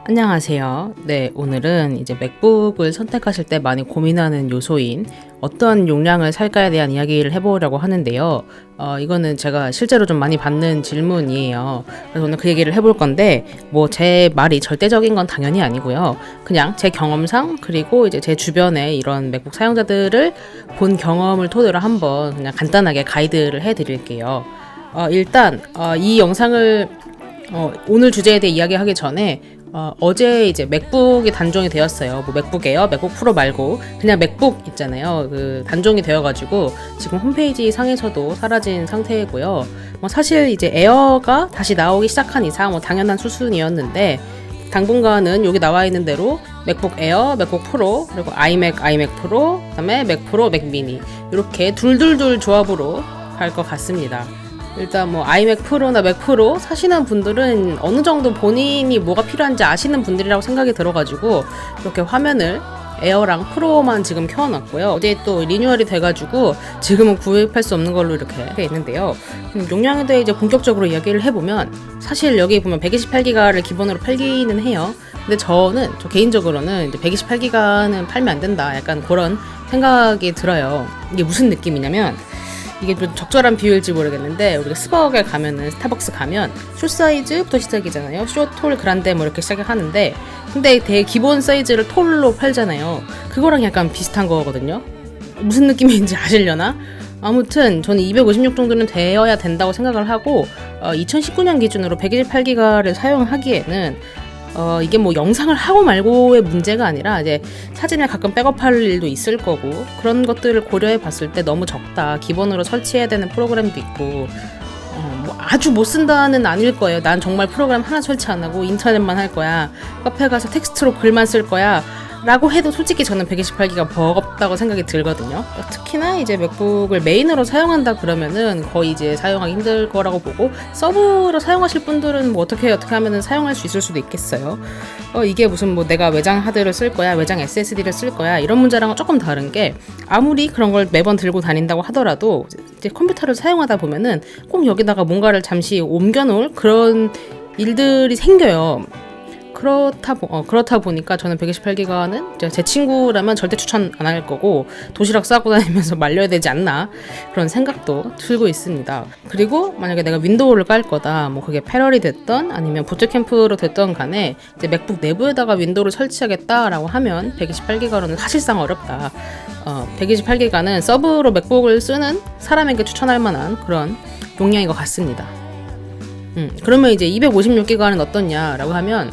안녕하세요. 네, 오늘은 이제 맥북을 선택하실 때 많이 고민하는 요소인 어떤 용량을 살까에 대한 이야기를 해보려고 하는데요. 이거는 제가 실제로 좀 많이 받는 질문이에요. 그래서 오늘 그 얘기를 해볼 건데, 뭐 제 말이 절대적인 건 당연히 아니고요. 그냥 제 경험상, 그리고 이제 제 주변에 이런 맥북 사용자들을 본 경험을 토대로 한번 그냥 간단하게 가이드를 해드릴게요. 일단 이 영상을 오늘 주제에 대해 이야기하기 전에 어제 이제 맥북이 단종이 되었어요. 뭐 맥북 에어, 맥북 프로 말고 그냥 맥북 있잖아요. 그 단종이 되어가지고 지금 홈페이지 상에서도 사라진 상태이고요. 사실 이제 에어가 다시 나오기 시작한 이상 당연한 수순이었는데 당분간은 여기 나와 있는 대로 맥북 에어, 맥북 프로, 그리고 아이맥 프로, 그다음에 맥 프로, 맥 미니 이렇게 둘둘둘 조합으로 갈 것 같습니다. 일단 뭐 아이맥 프로나 맥 프로 사시는 분들은 어느 정도 본인이 뭐가 필요한지 아시는 분들이라고 생각이 들어가지고 이렇게 화면을 에어랑 프로만 지금 켜놨고요. 어제 또 리뉴얼이 돼가지고 지금은 구입할 수 없는 걸로 이렇게 돼 있는데요. 용량에 대해 이제 본격적으로 이야기를 해보면 사실 여기 보면 128기가를 기본으로 팔기는 해요. 근데 저 개인적으로는 이제 128기가는 팔면 안 된다, 약간 그런 생각이 들어요. 이게 무슨 느낌이냐면, 이게 좀 적절한 비율일지 모르겠는데, 우리가 스벅에 가면은, 스타벅스 가면 숏 사이즈부터 시작이잖아요. 숏, 톨, 그란데 뭐 이렇게 시작하는데, 근데 되게 기본 사이즈를 톨로 팔잖아요. 그거랑 약간 비슷한 거거든요. 무슨 느낌인지 아시려나? 아무튼 저는 256 정도는 되어야 된다고 생각을 하고, 2019년 기준으로 128기가를 사용하기에는 이게 뭐 영상을 하고 말고의 문제가 아니라 이제 사진을 가끔 백업할 일도 있을 거고, 그런 것들을 고려해 봤을 때 너무 적다. 기본으로 설치해야 되는 프로그램도 있고, 뭐 아주 못 쓴다는 아닐 거예요. 난 정말 프로그램 하나 설치 안 하고 인터넷만 할 거야, 카페 가서 텍스트로 글만 쓸 거야 라고 해도 솔직히 저는 128기가 버겁다고 생각이 들거든요. 특히나 이제 맥북을 메인으로 사용한다 그러면은 거의 이제 사용하기 힘들 거라고 보고, 서브로 사용하실 분들은 뭐 어떻게 하면은 사용할 수 있을 수도 있겠어요. 이게 무슨 뭐 내가 외장 하드를 쓸 거야, 외장 SSD를 쓸 거야, 이런 문제랑은 조금 다른 게, 아무리 그런 걸 매번 들고 다닌다고 하더라도 이제 컴퓨터를 사용하다 보면은 꼭 여기다가 뭔가를 잠시 옮겨 놓을 그런 일들이 생겨요. 그렇다 보니까 저는 128기가는 제 친구라면 절대 추천 안 할 거고, 도시락 싸고 다니면서 말려야 되지 않나, 그런 생각도 들고 있습니다. 그리고 만약에 내가 윈도우를 깔 거다, 뭐 그게 패럴이 됐던 아니면 부트캠프로 됐던 간에 이제 맥북 내부에다가 윈도우를 설치하겠다라고 하면 128기가로는 사실상 어렵다. 128기가는 서브로 맥북을 쓰는 사람에게 추천할 만한 그런 용량인 것 같습니다. 그러면 이제 256기가는 어떻냐라고 하면,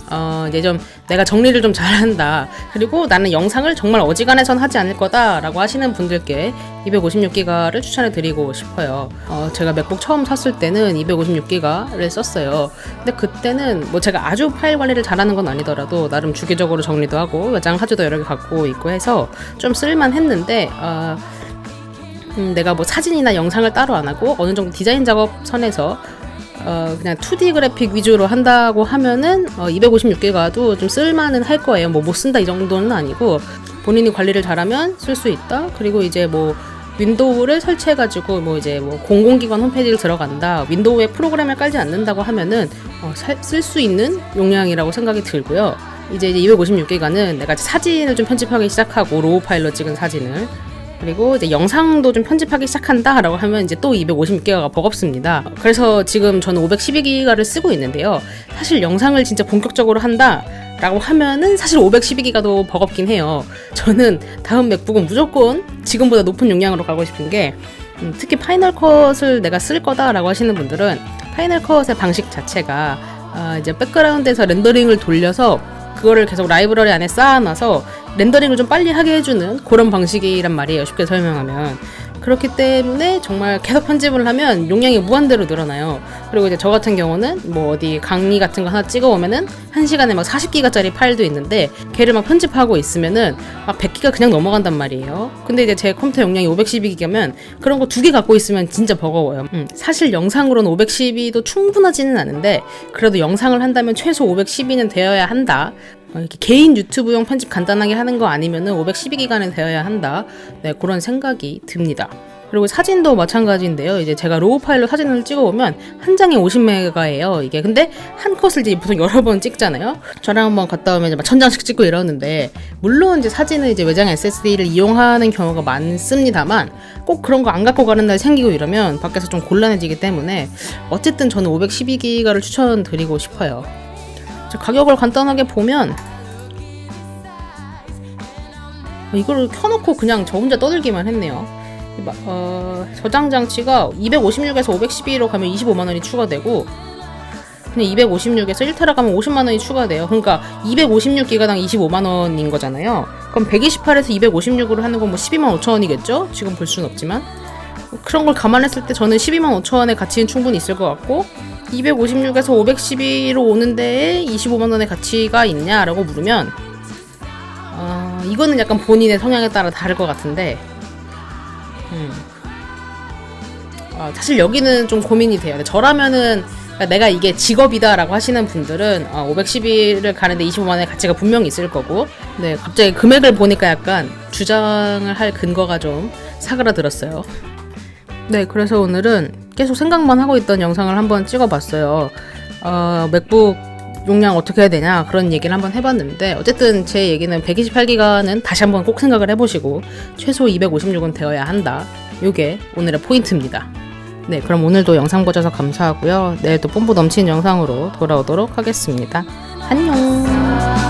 이제 좀 내가 정리를 좀 잘한다, 그리고 나는 영상을 정말 어지간해선 하지 않을 거다라고 하시는 분들께 256기가를 추천해 드리고 싶어요. 제가 맥북 처음 샀을 때는 256기가를 썼어요. 근데 그때는 뭐 제가 아주 파일 관리를 잘하는 건 아니더라도 나름 주기적으로 정리도 하고 외장 하드도 여러 개 갖고 있고 해서 좀 쓸만 했는데, 내가 뭐 사진이나 영상을 따로 안 하고 어느 정도 디자인 작업 선에서 그냥 2D 그래픽 위주로 한다고 하면은 256기가도 좀 쓸만은 할 거예요. 뭐 못 쓴다 이 정도는 아니고, 본인이 관리를 잘하면 쓸 수 있다. 그리고 이제 뭐 윈도우를 설치해가지고 뭐 이제 뭐 공공기관 홈페이지를 들어간다, 윈도우에 프로그램을 깔지 않는다고 하면은 쓸 수 있는 용량이라고 생각이 들고요. 이제 256기가는 내가 사진을 좀 편집하기 시작하고, 로우 파일로 찍은 사진을, 그리고 이제 영상도 좀 편집하기 시작한다라고 하면 이제 또 256기가가 버겁습니다. 그래서 지금 저는 512기가를 쓰고 있는데요. 사실 영상을 진짜 본격적으로 한다라고 하면은 사실 512기가도 버겁긴 해요. 저는 다음 맥북은 무조건 지금보다 높은 용량으로 가고 싶은 게, 특히 파이널 컷을 내가 쓸 거다라고 하시는 분들은 파이널 컷의 방식 자체가 이제 백그라운드에서 렌더링을 돌려서 그거를 계속 라이브러리 안에 쌓아놔서 렌더링을 좀 빨리 하게 해주는 그런 방식이란 말이에요, 쉽게 설명하면. 그렇기 때문에 정말 계속 편집을 하면 용량이 무한대로 늘어나요. 그리고 이제 저 같은 경우는 뭐 어디 강의 같은 거 하나 찍어오면은 1시간에 막 40기가짜리 파일도 있는데, 걔를 막 편집하고 있으면은 막 100기가 그냥 넘어간단 말이에요. 근데 이제 제 컴퓨터 용량이 512기가면 그런 거 2개 갖고 있으면 진짜 버거워요. 사실 영상으로는 512도 충분하지는 않은데, 그래도 영상을 한다면 최소 512는 되어야 한다. 이렇게 개인 유튜브용 편집 간단하게 하는 거 아니면은 512기가는 되어야 한다. 네, 그런 생각이 듭니다. 그리고 사진도 마찬가지인데요. 이제 제가 로우 파일로 사진을 찍어보면 한 장에 50메가예요. 이게 근데 한 컷을 이제 보통 여러 번 찍잖아요. 저랑 한번 갔다 오면 이제 막 1000장씩 찍고 이러는데, 물론 이제 사진은 이제 외장 SSD를 이용하는 경우가 많습니다만 꼭 그런 거 안 갖고 가는 날 생기고 이러면 밖에서 좀 곤란해지기 때문에 어쨌든 저는 512기가를 추천드리고 싶어요. 가격을 간단하게 보면 이걸 켜놓고 그냥 저 혼자 떠들기만 했네요. 저장 장치가 256에서 512로 가면 25만원이 추가되고, 그냥 256에서 1테라 가면 50만원이 추가돼요. 그러니까 256기가당 25만원인 거잖아요. 그럼 128에서 256으로 하는 건 뭐 12만 5천원이겠죠? 지금 볼 수는 없지만. 그런 걸 감안했을 때 저는 12만 5천원의 가치는 충분히 있을 것 같고, 256에서 512로 오는 데에 25만원의 가치가 있냐라고 물으면 이거는 약간 본인의 성향에 따라 다를 것 같은데, 사실 여기는 좀 고민이 돼요. 저라면은, 내가 이게 직업이다라고 하시는 분들은 512를 가는데 25만원의 가치가 분명히 있을 거고, 네, 갑자기 금액을 보니까 약간 주장을 할 근거가 좀 사그라들었어요. 네, 그래서 오늘은 계속 생각만 하고 있던 영상을 한번 찍어봤어요. 맥북 용량 어떻게 해야 되냐 그런 얘기를 한번 해봤는데, 어쨌든 제 얘기는 128기가는 다시 한번 꼭 생각을 해보시고 최소 256은 되어야 한다. 요게 오늘의 포인트입니다. 네, 그럼 오늘도 영상 보셔서 감사하고요. 내일 또 뽐뿌 넘치는 영상으로 돌아오도록 하겠습니다. 안녕.